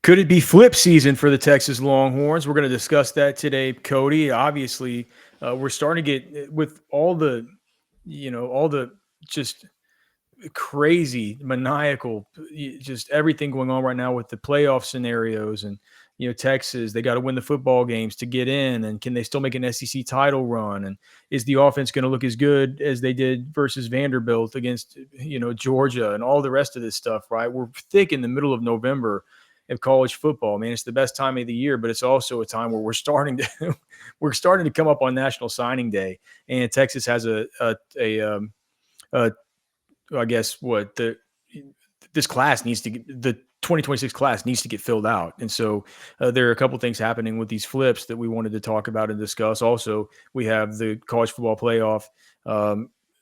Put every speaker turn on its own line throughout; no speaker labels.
Could it be flip season for the Texas Longhorns? We're going to discuss that today, Cody. Obviously, we're starting to get with all the, all the just crazy, maniacal, just everything going on right now with the playoff scenarios and Texas. They got to win the football games to get in, and can they still make an SEC title run? And is the offense going to look as good as they did versus Vanderbilt against Georgia and all the rest of this stuff? Right, we're thick in the middle of November of college football. Man, it's the best time of the year, but it's also a time where we're starting to we're starting to come up on National Signing Day, and Texas has a I guess what this class needs to get, the 2026 class needs to get filled out. And so there are a couple things happening with these flips that we wanted to talk about and discuss. Also, we have the college football playoff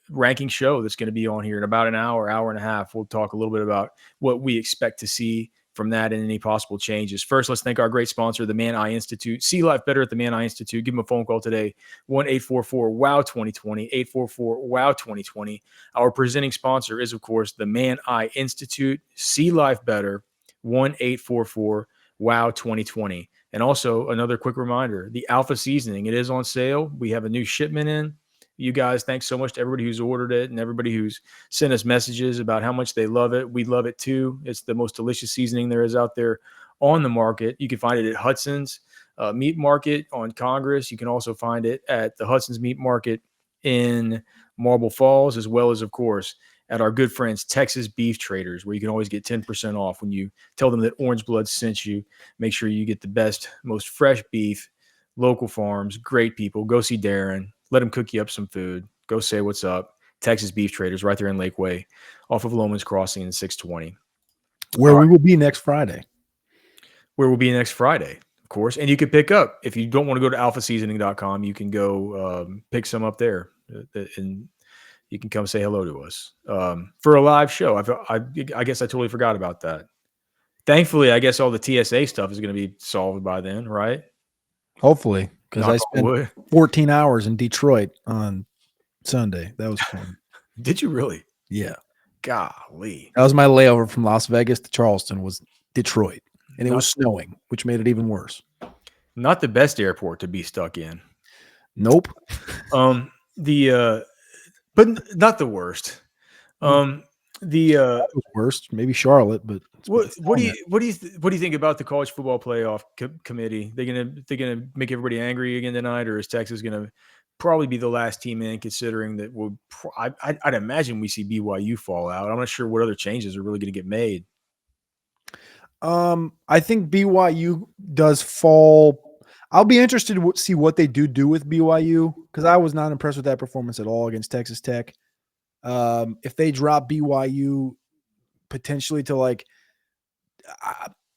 ranking show that's going to be on here in about an hour and a half. We'll talk a little bit about what we expect to see from that and any possible changes. First, let's thank our great sponsor, the Man Eye Institute. See life better at the Man Eye Institute. Give them a phone call today, 1-844-WOW-2020, 844-WOW-2020. Our presenting sponsor is, of course, the Man Eye Institute. See life better, 1-844-WOW-2020. And also, another quick reminder, the Alpha Seasoning, it is on sale. We have a new shipment in. You guys, thanks so much to everybody who's ordered it and everybody who's sent us messages about how much they love it. We love it too. It's the most delicious seasoning there is out there on the market. You can find it at Hudson's Meat Market on Congress. You can also find it at the Hudson's Meat Market in Marble Falls, as well as, of course, at our good friends Texas Beef Traders, where you can always get 10% off when you tell them that Orange Blood sent you. Make sure you get the best, most fresh beef, local farms, great people. Go see Darren. Let him cook you up some food. Go say what's up. Texas Beef Traders right there in Lakeway off of Loman's Crossing in 620.
Where we will be next Friday.
Where we'll be next Friday, of course. And you can pick up, if you don't want to go to alphaseasoning.com, you can go pick some up there. And you can come say hello to us for a live show. I guess I totally forgot about that. Thankfully, I guess all the TSA stuff is going to be solved by then, right?
Hopefully. Because I spent 14 hours in Detroit on Sunday. That was fun.
Did you really?
Yeah.
Golly.
That was my layover from Las Vegas to Charleston was Detroit. And it was snowing, which made it even worse.
Not the best airport to be stuck in.
Nope.
But not the worst. The
worst, maybe Charlotte, but
what do you think about the college football playoff committee? They're gonna make everybody angry again tonight, or is Texas gonna probably be the last team in? Considering that I'd imagine we see BYU fall out. I'm not sure what other changes are really going to get made.
I think BYU does fall. I'll be interested to see what they do with BYU because I was not impressed with that performance at all against Texas Tech. If they drop BYU potentially to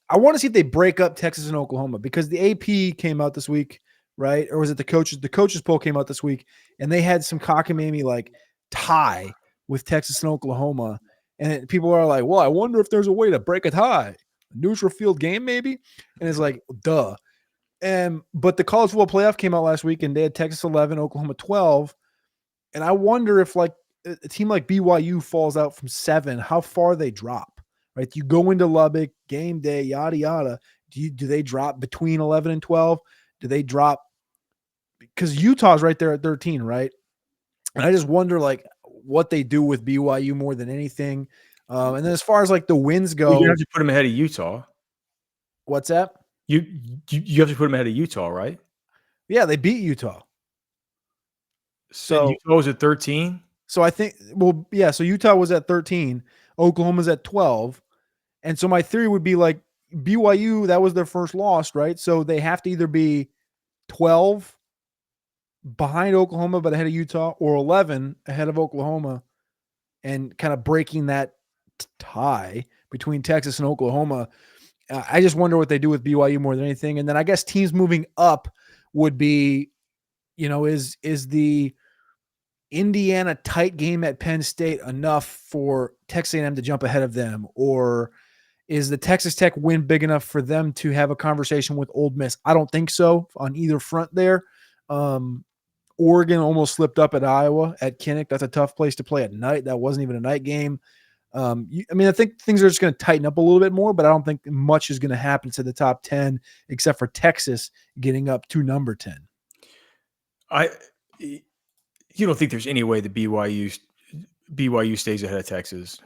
I want to see if they break up Texas and Oklahoma because the AP came out this week, right? Or was it the coaches? The coaches poll came out this week and they had some cockamamie tie with Texas and Oklahoma. And people are like, well, I wonder if there's a way to break a tie. A neutral field game, maybe? And it's like, duh. But the college football playoff came out last week and they had Texas 11, Oklahoma 12. And I wonder if a team like BYU falls out from 7, how far they drop, right? You go into Lubbock, game day, yada, yada. Do they drop between 11 and 12? Do they drop? Because Utah's right there at 13, right? And I just wonder what they do with BYU more than anything. And then as far as the wins go,
you have to put them ahead of Utah.
What's that?
You have to put them ahead of Utah, right?
Yeah, they beat Utah.
So Utah was at 13.
So I think, so Utah was at 13, Oklahoma's at 12. And so my theory would be BYU, that was their first loss, right? So they have to either be 12 behind Oklahoma, but ahead of Utah, or 11 ahead of Oklahoma and kind of breaking that tie between Texas and Oklahoma. I just wonder what they do with BYU more than anything. And then I guess teams moving up would be, is the Indiana tight game at Penn State enough for Texas A&M to jump ahead of them? Or is the Texas Tech win big enough for them to have a conversation with Ole Miss? I don't think so on either front there. Oregon almost slipped up at Iowa at Kinnick. That's a tough place to play at night. That wasn't even a night game. I mean, I think things are just going to tighten up a little bit more, but I don't think much is going to happen to the top 10 except for Texas getting up to number 10.
I you don't think there's any way that BYU stays ahead of Texas?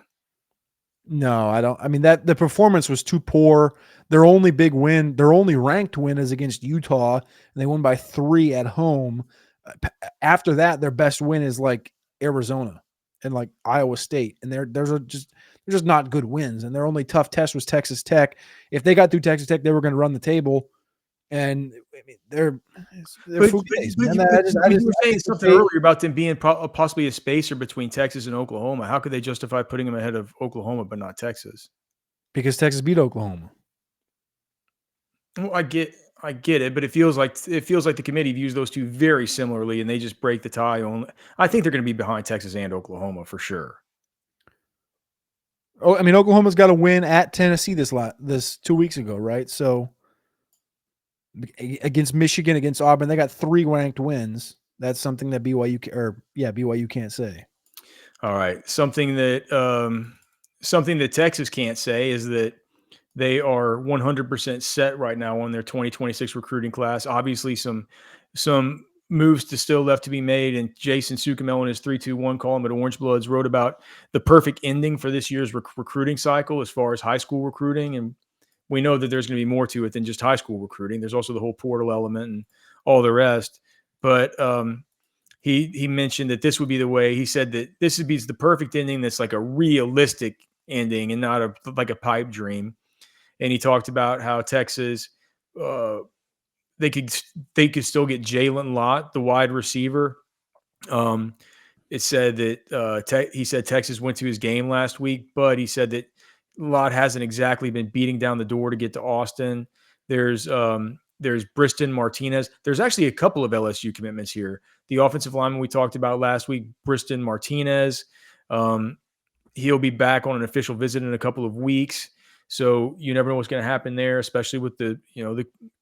No, I don't. I mean, that the performance was too poor. Their only big win, their only ranked win is against Utah, and they won by 3 at home. After that, their best win is like Arizona and like Iowa State, and they're just not good wins. And their only tough test was Texas Tech. If they got through Texas Tech, they were going to run the table. And I mean, they're
But
fugazi,
but
man.
you but but you were
I
saying
think that
something earlier about them being possibly a spacer between Texas and Oklahoma. How could they justify putting them ahead of Oklahoma but not Texas?
because Texas beat Oklahoma.
Well, I get it, but it feels like the committee views those two very similarly, and they just break the tie on. I think they're going to be behind Texas and Oklahoma for sure.
Oh, I mean, Oklahoma's got a win at Tennessee this 2 weeks ago, right? So against Michigan, against Auburn, they got 3 ranked wins. That's something that BYU can't say.
All right, something that Texas can't say is that they are 100% set right now on their 2026 recruiting class. Obviously, some moves to still left to be made. And Jason Sukamel in his 3-2-1 column at Orange Bloods wrote about the perfect ending for this year's recruiting cycle as far as high school recruiting. And we know that there's going to be more to it than just high school recruiting. There's also the whole portal element and all the rest. But he mentioned that this would be the way. He said that this would be the perfect ending that's like a realistic ending and not like a pipe dream. And he talked about how Texas uh, they could still get Jalen Lott, the wide receiver. Um, it said that he said Texas went to his game last week, but he said that Lott hasn't exactly been beating down the door to get to Austin. There's Briston Martinez. There's actually a couple of LSU commitments here. The offensive lineman we talked about last week, Briston Martinez. Um, he'll be back on an official visit in a couple of weeks. So you never know what's going to happen there, especially with the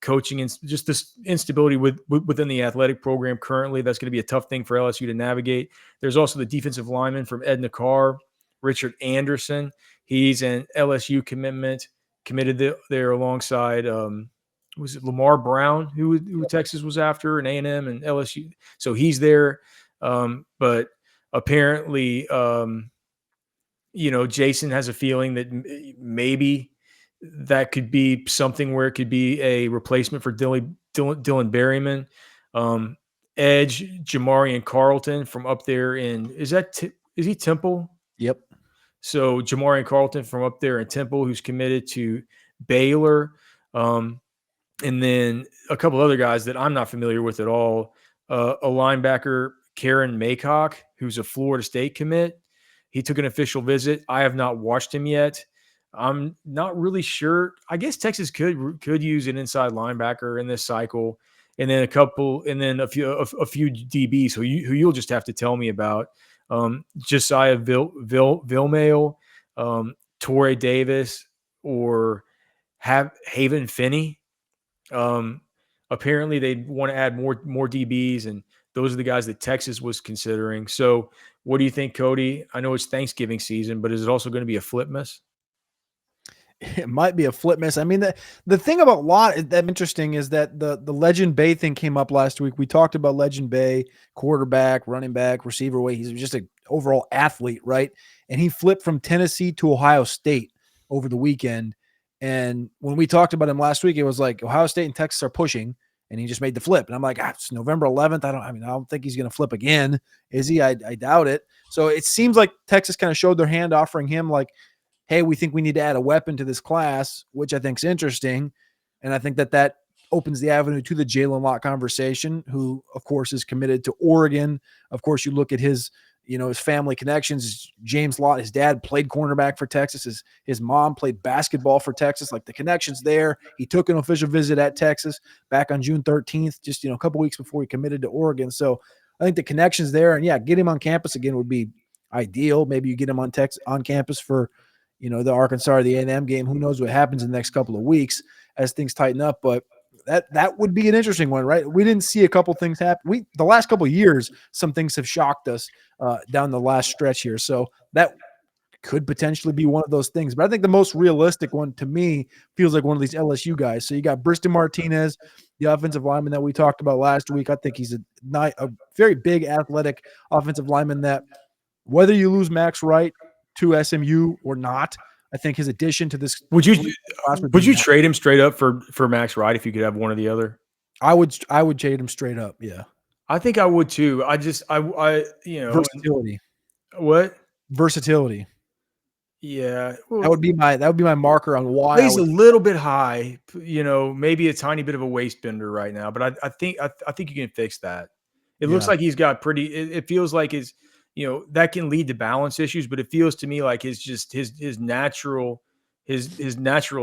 coaching and just this instability within the athletic program currently. That's going to be a tough thing for LSU to navigate. There's also the defensive lineman from Edna Carr, Richard Anderson. He's an LSU committed there alongside was it Lamar Brown who Texas was after, and A&M and LSU. So he's there, but apparently. Jason has a feeling that maybe that could be something where it could be a replacement for Dylan Berryman. Um, Edge, Jamarian Carlton from up there is he Temple?
Yep.
So Jamarian Carlton from up there in Temple, who's committed to Baylor. Um, and then a couple other guys that I'm not familiar with at all. A linebacker, Karen Maycock, who's a Florida State commit. He took an official visit. I have not watched him yet. I'm not really sure. I guess Texas could use an inside linebacker in this cycle, and then a few DBs who you'll just have to tell me about. Josiah Vilmail, Torrey Davis, or Haven Finney. Um, Apparently, they want to add more DBs, and those are the guys that Texas was considering. So, what do you think, Cody? I know it's Thanksgiving season, but is it also going to be a flip miss?
It might be a flip miss. I mean, the thing about Lott that's interesting is that the Legend Bay thing came up last week. We talked about Legend Bay, quarterback, running back, receiver way. He's just an overall athlete, right? And he flipped from Tennessee to Ohio State over the weekend. And when we talked about him last week, it was like Ohio State and Texas are pushing, and he just made the flip. And I'm like, it's November 11th. I don't think he's going to flip again. Is he? I doubt it. So it seems like Texas kind of showed their hand, offering him like, hey, we think we need to add a weapon to this class, which I think is interesting. And I think that opens the avenue to the Jalen Lott conversation, who, of course, is committed to Oregon. Of course, you look at his family connections. James Lott, his dad played cornerback for Texas. His mom played basketball for Texas. Like the connections there. He took an official visit at Texas back on June 13th, just, a couple weeks before he committed to Oregon. So I think the connections there, and yeah, get him on campus again would be ideal. Maybe you get him on campus for, the Arkansas or the A&M game. Who knows what happens in the next couple of weeks as things tighten up, but that would be an interesting one, right? We didn't see a couple things happen. The last couple of years, some things have shocked us down the last stretch here. So that could potentially be one of those things. But I think the most realistic one to me feels like one of these LSU guys. So you got Briston Martinez, the offensive lineman that we talked about last week. I think he's a very big athletic offensive lineman that whether you lose Max Wright to SMU or not, I think his addition to this
Would you
class would be
would you trade him straight up for Max Wright if you could have one or the other?
I would trade him straight up. Yeah.
I think I would too.
Versatility.
What?
Versatility.
Yeah.
That would be my marker on why I
Plays a
would.
little bit high, maybe a tiny bit of a waist bender right now, but I think you can fix that. It looks
Yeah.
like he's got pretty. It feels like that can lead to balance issues, but it feels to me like his natural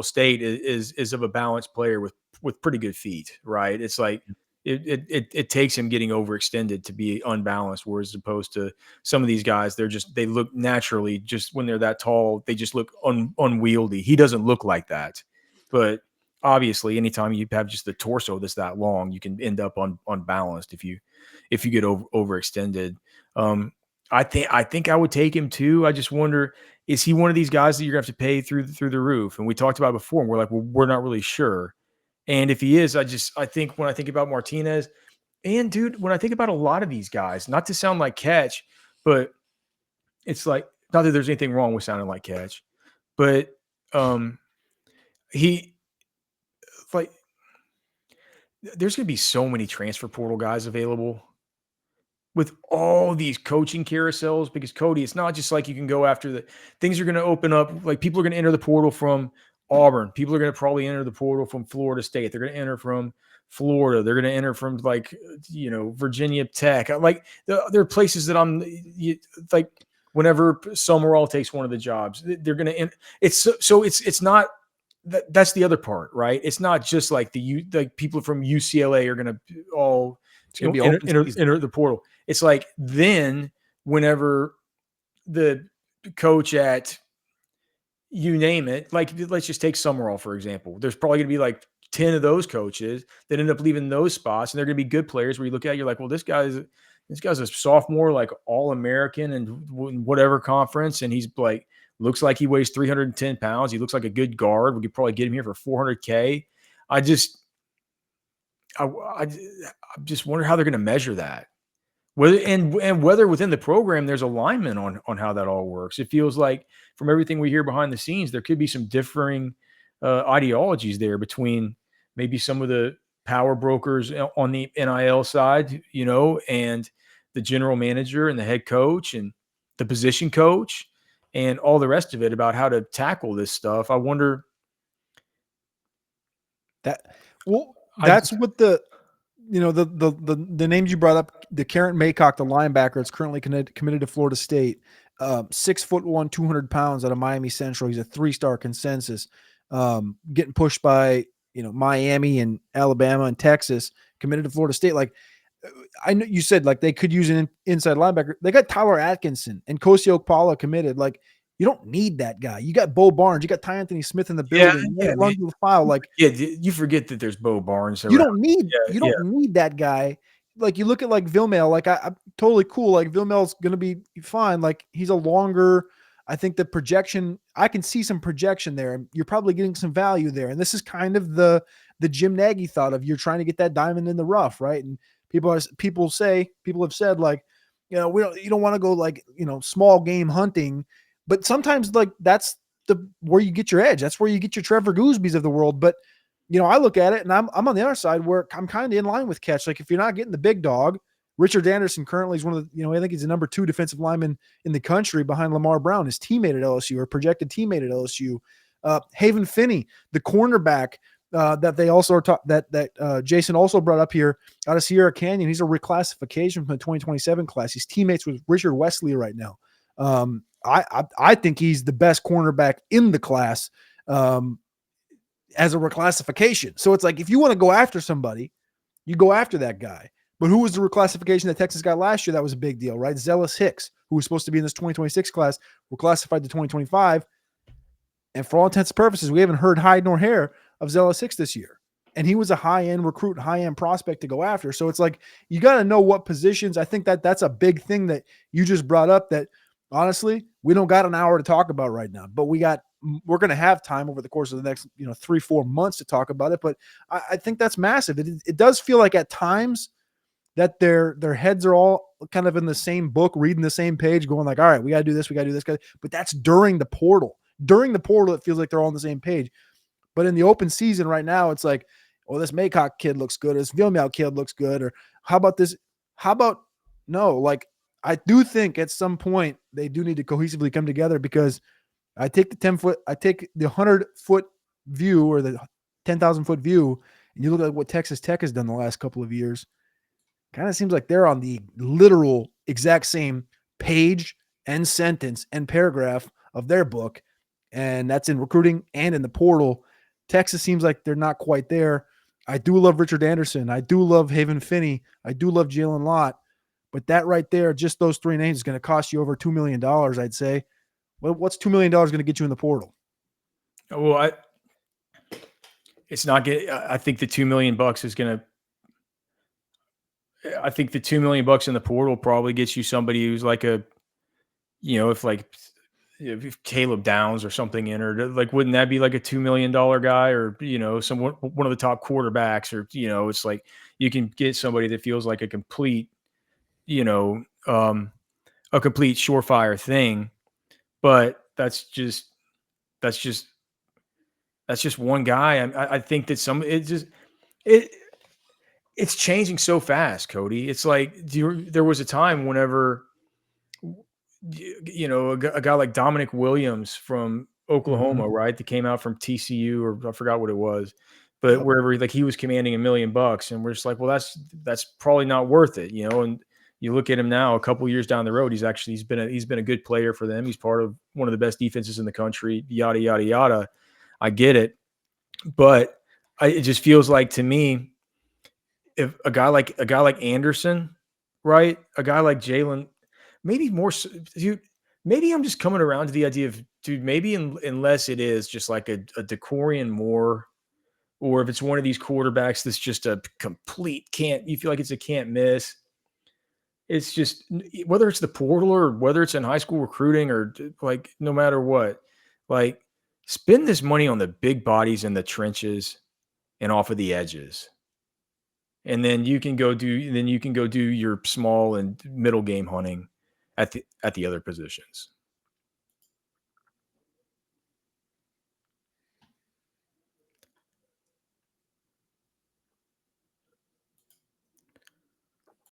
state is of a balanced player with pretty good feet, right? It's like it takes him getting overextended to be unbalanced, whereas opposed to some of these guys, they look naturally, just when they're that tall, they just look unwieldy. He doesn't look like that, but obviously, anytime you have just the torso that's that long, you can end up unbalanced if you get overextended. I think I would take him too. I just wonder, is he one of these guys that you're gonna have to pay through the roof? And we talked about it before, and we're like, well, we're not really sure. And if he is, I think when I think about Martinez, and dude, when I think about a lot of these guys, not to sound like Catch, but it's like, not that there's anything wrong with sounding like Catch, but he like there's gonna be so many transfer portal guys available with all these coaching carousels, because Cody, it's not just like you can go after the things are going to open up. Like, people are going to enter the portal from Auburn. People are going to probably enter the portal from Florida State. They're going to enter from Florida. They're going to enter from Virginia Tech. Like, there are places that like, whenever Summerall takes one of the jobs, they're going to, it's not, that's the other part, right? It's not just like like people from UCLA are going to all
It's gonna be open
enter the portal. It's like, then whenever the coach at, you name it, like, let's just take Summerall, for example. There's probably going to be like 10 of those coaches that end up leaving those spots, and they're going to be good players where you look at it, you're like, well, this guy's a sophomore, like All-American and whatever conference, and he's like, looks like he weighs 310 pounds. He looks like a good guard. We could probably get him here for $400K. I just wonder how they're going to measure that. Whether within the program there's alignment on how that all works. It feels like, from everything we hear behind the scenes, there could be some differing ideologies there between maybe some of the power brokers on the NIL side, and the general manager and the head coach and the position coach and all the rest of it about how to tackle this stuff. I wonder
that. Well, that's what the names you brought up. The Karen Maycock, the linebacker, is currently committed to Florida State. 6'1", 200 pounds out of Miami Central. He's a 3-star consensus. Getting pushed by Miami and Alabama and Texas. Committed to Florida State. Like, I know you said, like, they could use an inside linebacker. They got Tyler Atkinson and Kosi Okpala committed. Like, you don't need that guy. You got Bo Barnes. You got Ty Anthony Smith in the building. Run through the file. Like,
you forget that there's Bo Barnes.
You don't need that guy. Like, you look at like Vilmail. Like, I'm totally cool. Like, Vilmail's gonna be fine. Like, he's a longer. I think the projection. I can see some projection there, and you're probably getting some value there. And this is kind of the Jim Nagy thought of. You're trying to get that diamond in the rough, right? And people have said, like, you don't want to go like, small game hunting. But sometimes, like, that's where you get your edge. That's where you get your Trevor Goosebys of the world. But I look at it, and I'm on the other side where I'm kind of in line with Catch. Like, if you're not getting the big dog, Richard Anderson currently is one of the, I think he's the number 2 defensive lineman in the country behind Lamar Brown, his teammate at LSU, or projected teammate at LSU. Haven Finney, the cornerback that they also are that Jason also brought up here out of Sierra Canyon. He's a reclassification from the 2027 class. He's teammates with Richard Wesley right now. I think he's the best cornerback in the class as a reclassification. So it's like, if you want to go after somebody, you go after that guy. But who was the reclassification that Texas got last year? That was a big deal, right? Zealous Hicks, who was supposed to be in this 2026 class, reclassified to 2025. And for all intents and purposes, we haven't heard hide nor hair of Zealous Hicks this year. And he was a high-end recruit, high-end prospect to go after. So it's like, you got to know what positions. I think that's a big thing that you just brought up, that honestly, we don't got an hour to talk about right now, but we're going to have time over the course of the next 3-4 months to talk about it. But I think that's massive. It does feel like at times that their heads are all kind of in the same book, reading the same page, going like, all right, we got to do this, we got to do this. But that's during the portal. During the portal, it feels like they're all on the same page. But in the open season right now, it's like, oh, this Maycock kid looks good. This Vilmeau kid looks good. Or how about this? How about no? Like, I do think at some point they do need to cohesively come together, because I take the 10-foot, I take the 100-foot view or the 10,000-foot view, and you look at what Texas Tech has done the last couple of years. Kind of seems like they're on the literal exact same page and sentence and paragraph of their book. And that's in recruiting and in the portal. Texas seems like they're not quite there. I do love Richard Anderson. I do love Haven Finney. I do love Jalen Lott. But that right there, just those three names, is going to cost you over $2 million, I'd say. Well, what's $2 million going to get you in the portal?
Well, it's not getting. I think the $2 million is going to. I think the $2 million in the portal probably gets you somebody who's like if Caleb Downs or something entered, like, wouldn't that be like a $2 million guy, or someone, one of the top quarterbacks, or it's like you can get somebody that feels like a complete, you know, um, a complete surefire thing. But that's just that's just one guy. I think that it it's changing so fast, Cody. It's like there was a time whenever a guy like Dominic Williams from Oklahoma,
Mm-hmm.
right? That came out from TCU, or I forgot what it was, but
Yep.
wherever, like, he was commanding $1 million, and we're just like, well, that's probably not worth it, And you look at him now, a couple years down the road, he's been a good player for them. He's part of one of the best defenses in the country. Yada yada yada. I get it, but it just feels like to me, if a guy like Anderson, right? A guy like Jalen, maybe more. Dude, maybe I'm just coming around to the idea of, dude. Maybe unless it is just like a Decorian Moore, or if it's one of these quarterbacks that's just a complete can't. You feel like it's a can't miss. It's just, whether it's the portal or whether it's in high school recruiting, or like, no matter what, like, spend this money on the big bodies in the trenches and off of the edges, and then you can go do your small and middle game hunting at the other positions.